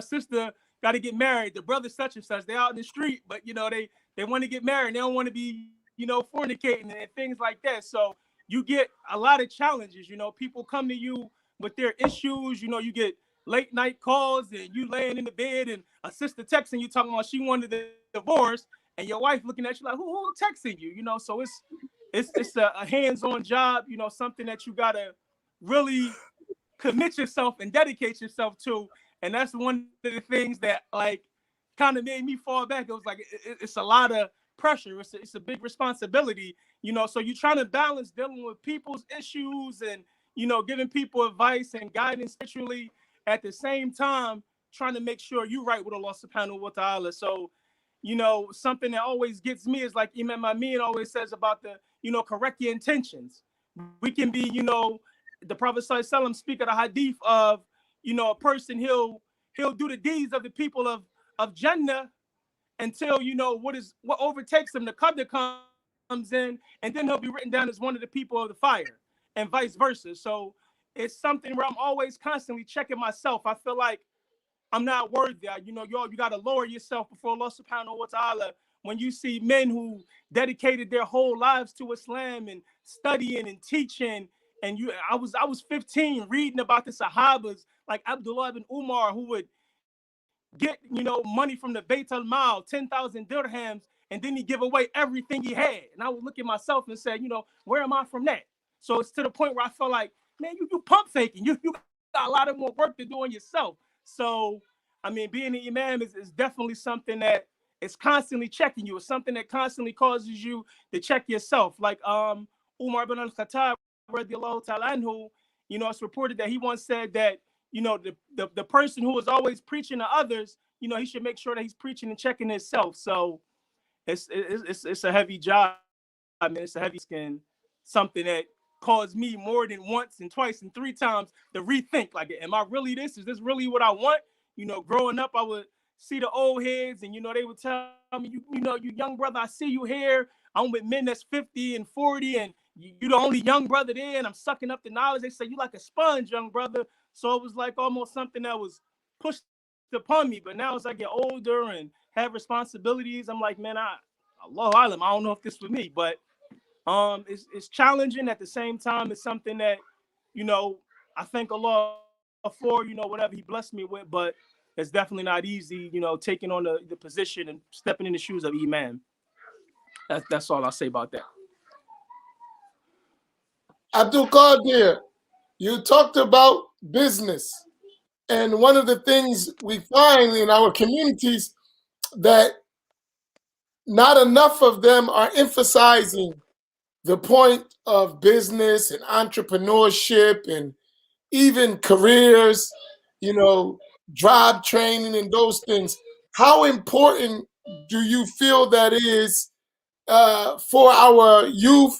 sister got to get married, the brother such and such, they out in the street, but you know, they want to get married, they don't want to be, you know, fornicating and things like that. So you get a lot of challenges, you know, people come to you with their issues, you know, you get late night calls and you laying in the bed and a sister texting you talking about she wanted the divorce, and your wife looking at you like, who texting you, you know. So it's a hands-on job, you know, something that you gotta really commit yourself and dedicate yourself to. And that's one of the things that like kind of made me fall back. It was like it's a lot of pressure. It's a big responsibility, you know. So you're trying to balance dealing with people's issues and, you know, giving people advice and guidance spiritually at the same time, trying to make sure you're right with Allah subhanahu wa ta'ala. So, you know, something that always gets me is like Imam Amin always says about the, you know, correct your intentions. We can be, you know, the Prophet Sallallahu Alaihi Wasallam speak of the hadith of, you know, a person, he'll do the deeds of the people of Jannah until, you know, what overtakes him, the qadr comes in, and then he'll be written down as one of the people of the fire, and vice versa. So it's something where I'm always constantly checking myself. I feel like I'm not worthy. You know, you got to lower yourself before Allah subhanahu wa ta'ala. When you see men who dedicated their whole lives to Islam and studying and teaching, and I was 15 reading about the Sahabas like Abdullah ibn Umar, who would get, you know, money from the Bayt al-Mal, 10,000 dirhams, and then he give away everything he had. And I would look at myself and say, you know, where am I from that? So it's to the point where I feel like, man, you pump faking. You got a lot of more work to do on yourself. So, I mean, being an imam is definitely something that is constantly checking you. It's something that constantly causes you to check yourself. Like Umar ibn al-Khattab, radiallahu ta'ala anhu, you know, it's reported that he once said that, you know, the person who is always preaching to others, you know, he should make sure that he's preaching and checking himself. So it's a heavy job. I mean, it's a heavy skin, something that caused me more than once and twice and 3 times to rethink, like, am I really this? Is this really what I want? You know, growing up, I would see the old heads and, you know, they would tell me, you know, you young brother, I see you here. I'm with men that's 50 and 40 and you the only young brother there, and I'm sucking up the knowledge. They say you like a sponge, young brother. So it was like almost something that was pushed upon me. But now as I get older and have responsibilities, I'm like, man, Allah Alam, I don't know if this for me, but it's challenging. At the same time, it's something that, you know, I thank Allah for, you know, whatever he blessed me with, but it's definitely not easy, you know, taking on the position and stepping in the shoes of Imam. That's all I'll say about that. Abdul Qadir, you talked about business. And one of the things we find in our communities that not enough of them are emphasizing the point of business and entrepreneurship and even careers, job training and those things. How important do you feel that is for our youth,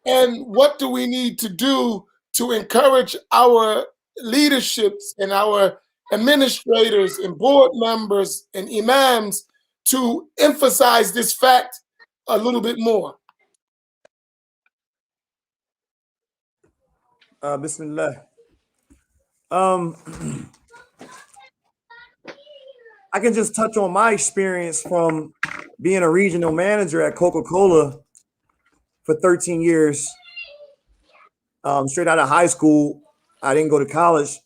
and what do we need to do to encourage our leaderships and our administrators and board members and imams to emphasize this fact a little bit more? Bismillah. I can just touch on my experience from being a regional manager at Coca-Cola for 13 years. Straight out of high school, I didn't go to college.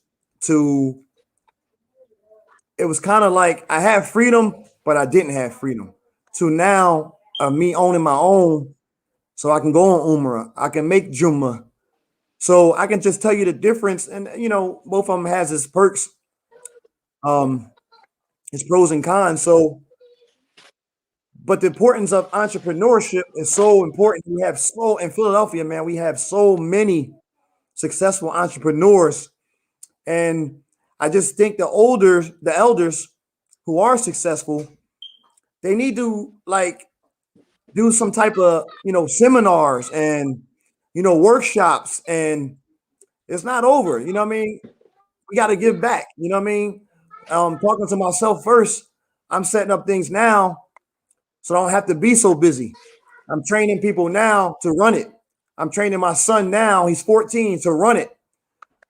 It was kind of like I had freedom, but I didn't have freedom. To now, me owning my own, so I can go on Umrah, I can make Jummah. So I can just tell you the difference, and both of them has its perks, its pros and cons. So, but the importance of entrepreneurship is so important. We have in Philadelphia, man, we have so many successful entrepreneurs, and I just think the elders who are successful, they need to do some type of seminars and workshops, and it's not over. You know what I mean? We got to give back. You know what I mean? Talking to myself first, I'm setting up things now so I don't have to be so busy. I'm training people now to run it. I'm training my son now, he's 14, to run it.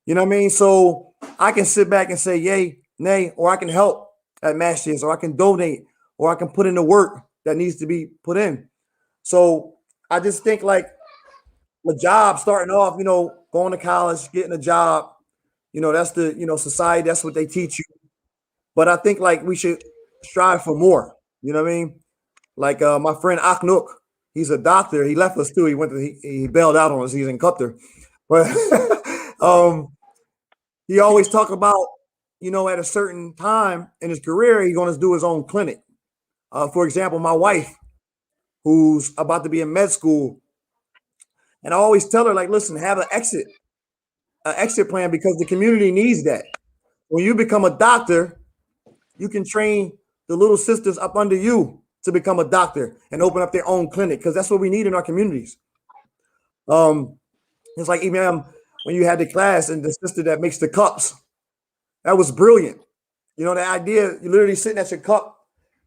You know what I mean? So I can sit back and say yay, nay, or I can help at masjids, or I can donate, or I can put in the work that needs to be put in. So I just think like a job starting off, going to college, getting a job, that's the, society, that's what they teach you. But I think like we should strive for more. You know what I mean? Like my friend Aknook, he's a doctor. He left us too. He bailed out on us. He's in Qatar. But he always talk about, at a certain time in his career, he's going to do his own clinic. For example, my wife, who's about to be in med school, and I always tell her, like, listen, have an exit plan, because the community needs that. When you become a doctor, you can train the little sisters up under you to become a doctor and open up their own clinic, because that's what we need in our communities. It's like even when you had the class and the sister that makes the cups, that was brilliant. The idea, you're literally sitting at your cup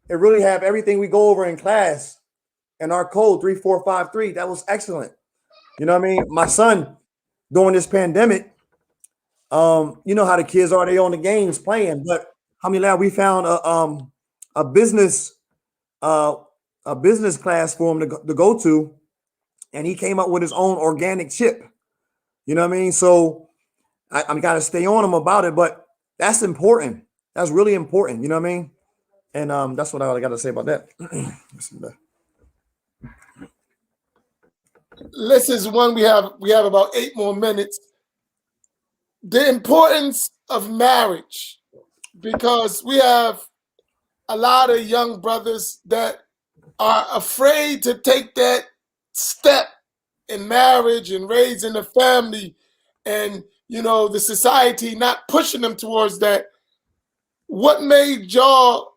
and really have everything we go over in class and our code 3453. That was excellent. You know what I mean? My son, during this pandemic, you know how the kids are, they on the games playing, but alhamdulillah, we found a business class for him to go to, and he came up with his own organic chip. You know what I mean? So I got to stay on him about it, but that's important. That's really important. You know what I mean? And that's what I got to say about that. This is one we have about 8 more minutes. The importance of marriage, because we have a lot of young brothers that are afraid to take that step in marriage and raising a family, and the society not pushing them towards that. What made y'all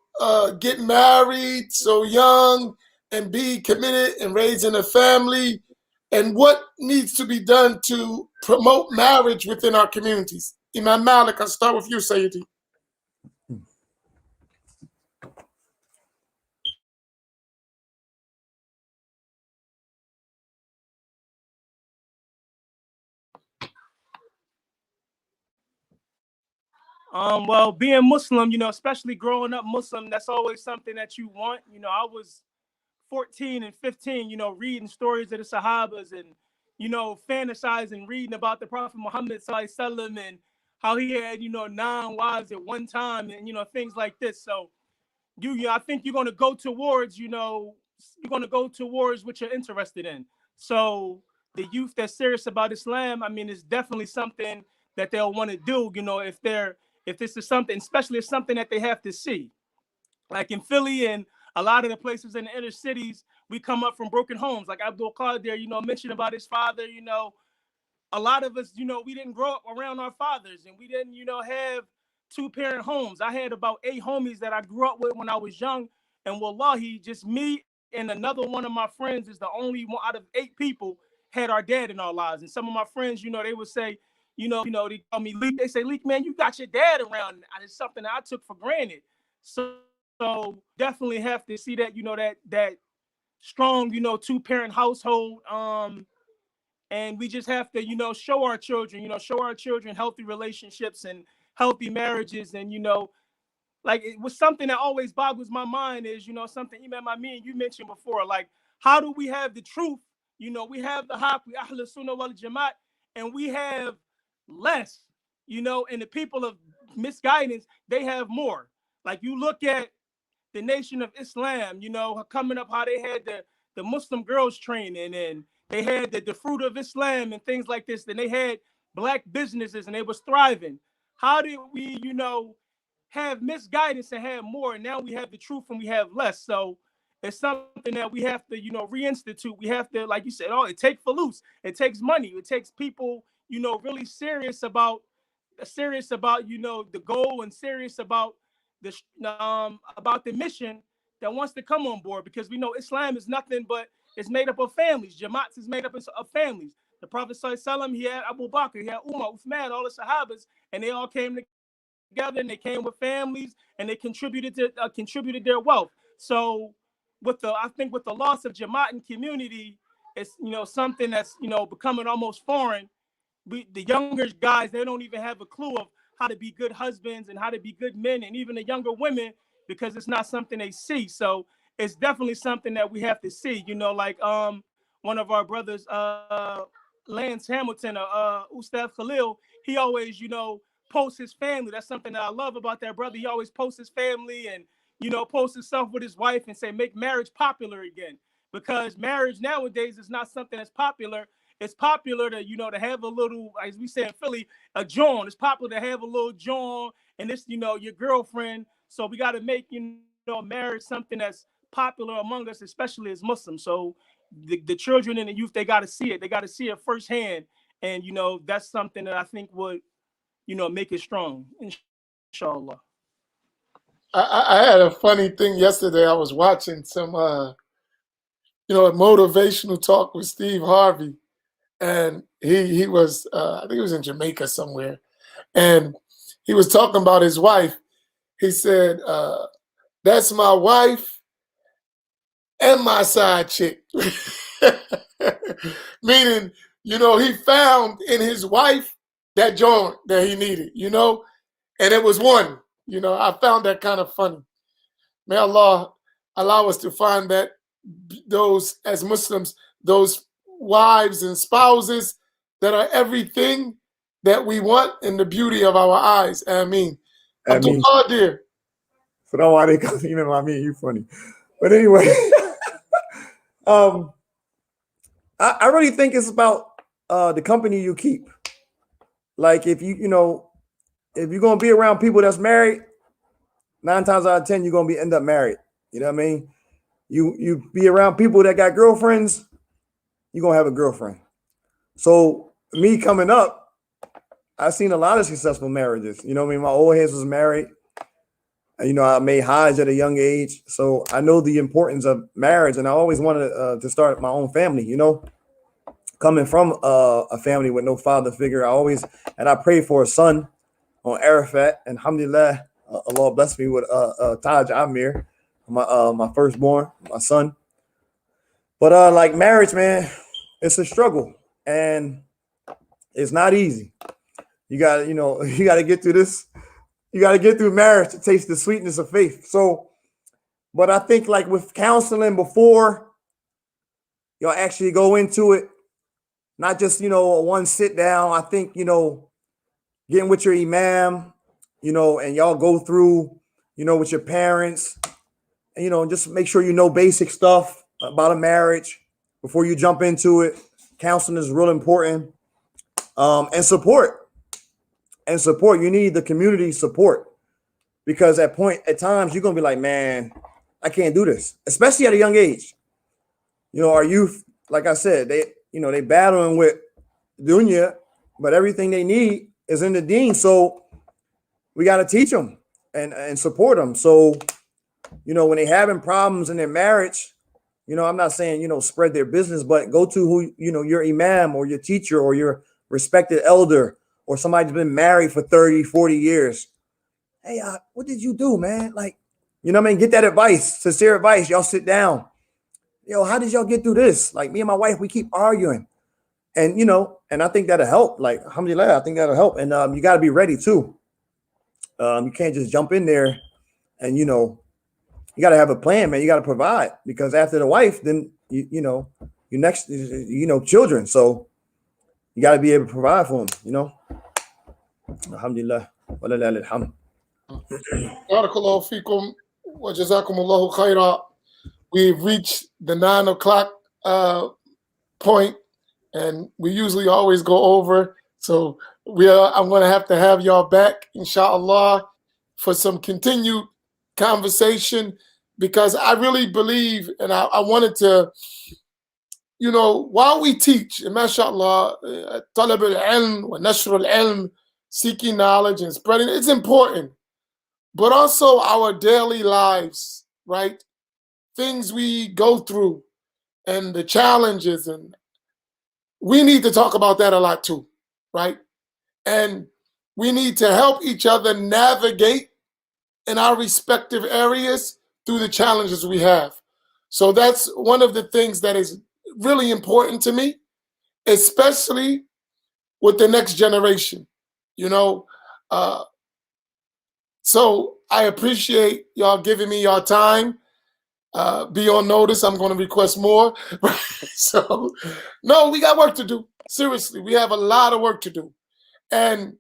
get married so young and be committed in raising a family? And what needs to be done to promote marriage within our communities? Imam Malik, I'll start with you, Sayyidi. Well, being Muslim, especially growing up Muslim, that's always something that you want. I was 14 and 15, reading stories of the Sahabas and, fantasizing, reading about the Prophet Muhammad Sallallahu Alaihi Wasallam and how he had, 9 wives at one time and, things like this. So I think you're going to go towards, what you're interested in. So the youth that's serious about Islam, it's definitely something that they'll want to do, if this is something, especially if something that they have to see. Like in Philly and a lot of the places in the inner cities, we come up from broken homes. Like Abdul Qadir, mentioned about his father, a lot of us, we didn't grow up around our fathers, and we didn't, have two-parent homes. I had about 8 homies that I grew up with when I was young, and wallahi, just me and another one of my friends is the only one out of 8 people had our dad in our lives. And some of my friends, they would say, they call me Leak. They say, Leak, man, you got your dad around. And it's something that I took for granted. So definitely have to see that, that strong, two-parent household. And we just have to, show our children healthy relationships and healthy marriages. And, like, it was something that always boggles my mind is, something, Imam Amin, you mentioned before, like, how do we have the truth? We have the haq, we Ahl Sunnah wal Jamaat, and we have less, and the people of misguidance, they have more. Like, you look at the Nation of Islam, coming up, how they had the Muslim girls training, and they had the fruit of Islam and things like this. Then they had black businesses and they was thriving. How did we, have misguidance and have more? And now we have the truth and we have less. So it's something that we have to, reinstitute. We have to, like you said, it takes falus. It takes money. It takes people, really serious about, the goal, and serious about the mission, that wants to come on board, because we know Islam is nothing but it's made up of families. Jamaats is made up of families. The Prophet ﷺ, he had Abu Bakr, he had Umar, Uthman, all the Sahabas, and they all came together, and they came with families, and they contributed their wealth. So I think with the loss of Jamaat and community, it's something that's becoming almost foreign. The younger guys, they don't even have a clue of how to be good husbands and how to be good men, and even the younger women, because it's not something they see. So it's definitely something that we have to see. Like one of our brothers, Lance Hamilton, Ustad Khalil, he always, posts his family. That's something that I love about that brother. He always posts his family and, posts himself with his wife and say, make marriage popular again. Because marriage nowadays is not something that's popular. It's popular to, to have a little, as we say in Philly, a John. It's popular to have a little John and this, your girlfriend. So we got to make, marriage something that's popular among us, especially as Muslims. So the children and the youth, they got to see it. They got to see it firsthand. And, that's something that I think would, make it strong, inshallah. I had a funny thing yesterday. I was watching some, a motivational talk with Steve Harvey. And he was, I think he was in Jamaica somewhere. And he was talking about his wife. He said, that's my wife and my side chick. Meaning, he found in his wife that joint that he needed, and it was one. I found that kind of funny. May Allah allow us to find that those, as Muslims, those wives and spouses that are everything that we want in the beauty of our eyes. Ameen. Abdul Qadir. So why they call you I mean, you funny. But anyway, I really think it's about the company you keep. Like if if you're gonna be around people that's married, 9 times out of 10 you're gonna end up married. You know what I mean? You be around people that got girlfriends, you're gonna have a girlfriend. So me coming up, I've seen a lot of successful marriages. You know what I mean? My old heads was married. I made Hajj at a young age. So I know the importance of marriage, and I always wanted to start my own family, Coming from a family with no father figure, I prayed for a son on Arafat, and alhamdulillah, Allah blessed me with Taj Amir, my firstborn, my son. But like marriage, man, it's a struggle, and it's not easy. You got to get through this. You got to get through marriage to taste the sweetness of faith. So, but I think like with counseling before y'all actually go into it, not just, one sit down. I think, getting with your imam, and y'all go through, with your parents, and, just make sure basic stuff about a marriage before you jump into it. Counseling is real important. And support. You need the community support, because at times you're going to be like, man, I can't do this, especially at a young age. You know, our youth, like I said, they battling with dunya, but everything they need is in the deen. So we got to teach them and support them. So, you know, when they having problems in their marriage, you know, I'm not saying, you know, spread their business, but go to who, you know, your imam or your teacher or your respected elder or somebody that's been married for 30, 40 years. Hey, what did you do, man? Like, you know what I mean? Get that advice, sincere advice. Y'all sit down. Yo, how did y'all get through this? Like me and my wife, we keep arguing. And, you know, and I think that'll help. Like, alhamdulillah, I think that'll help. And you got to be ready too. You can't just jump in there and, you know, you got to have a plan, man. You got to provide, because after the wife, then, you know, your next, you know, children. So you got to be able to provide for them, you know. Alhamdulillah. Walillahil hamd. Barakallahu feekum wa jazakumullahu khaira. We've reached the 9 o'clock point, and we usually always go over. So I'm going to have y'all back, inshallah, for some continued conversation, because I really believe, and I wanted to, you know, while we teach, and mashallah, talab al-ilm wa nashr al-ilm, seeking knowledge and spreading, it's important. But also our daily lives, right? Things we go through and the challenges, and we need to talk about that a lot too, right? And we need to help each other navigate in our respective areas through the challenges we have. So that's one of the things that is really important to me, especially with the next generation, you know. So I appreciate y'all giving me your time. Be on notice, I'm going to request more. So, no, we got work to do. Seriously, we have a lot of work to do. And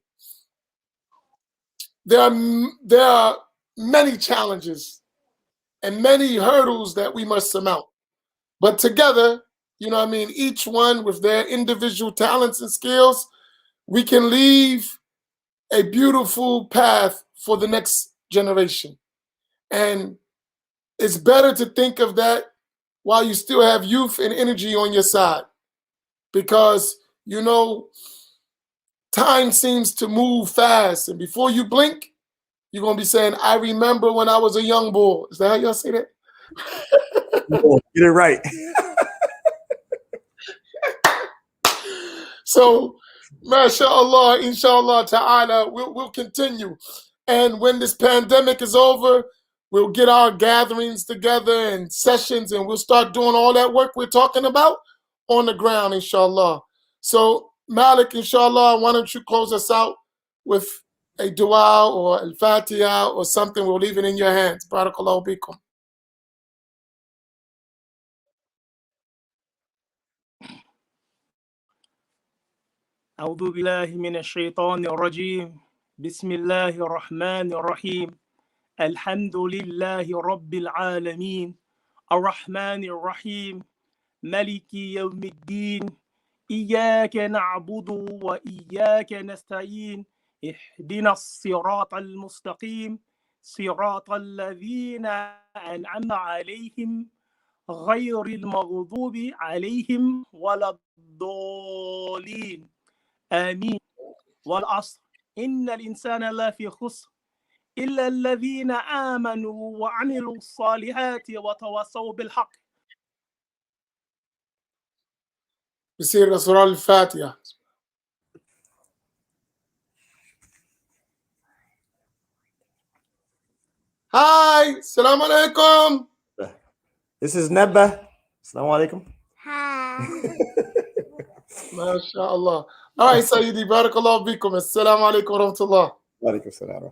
there are many challenges and many hurdles that we must surmount. But together, you know what I mean, each one with their individual talents and skills, we can leave a beautiful path for the next generation. And it's better to think of that while you still have youth and energy on your side, because, you know, time seems to move fast, and before you blink, you're going to be saying, I remember when I was a young boy. Is that how y'all say that? Oh, get it right. So, mashallah, inshallah ta'ala, we'll continue. And when this pandemic is over, we'll get our gatherings together and sessions, and we'll start doing all that work we're talking about on the ground, inshallah. So, Malik, inshallah, why don't you close us out with a dua or al-Fatiha or something? We'll leave it in your hands. Barakallahu bikum. أعوذ بالله من الشيطان الرجيم. بسم الله الرحمن الرحيم. الحمد لله رب العالمين الرحمن الرحيم ملك يوم الدين إياك نعبد وإياك نستعين اهدنا الصراط المستقيم صراط الذين أنعمت عليهم غير المغضوب عليهم ولا الضالين آمين. والعصر إن الإنسان لفي خسر إلا الذين آمنوا وعملوا الصالحات وتواصوا بالحق. بصير سورة الفاتحة. Hi, Assalamu alaikum. This is Nebba. Assalamu alaikum. Hi. MashaAllah. All right, Sayyidi, barakallahu bikum. Assalamu alaikum wa rahmatullah. Wa alaikum salam.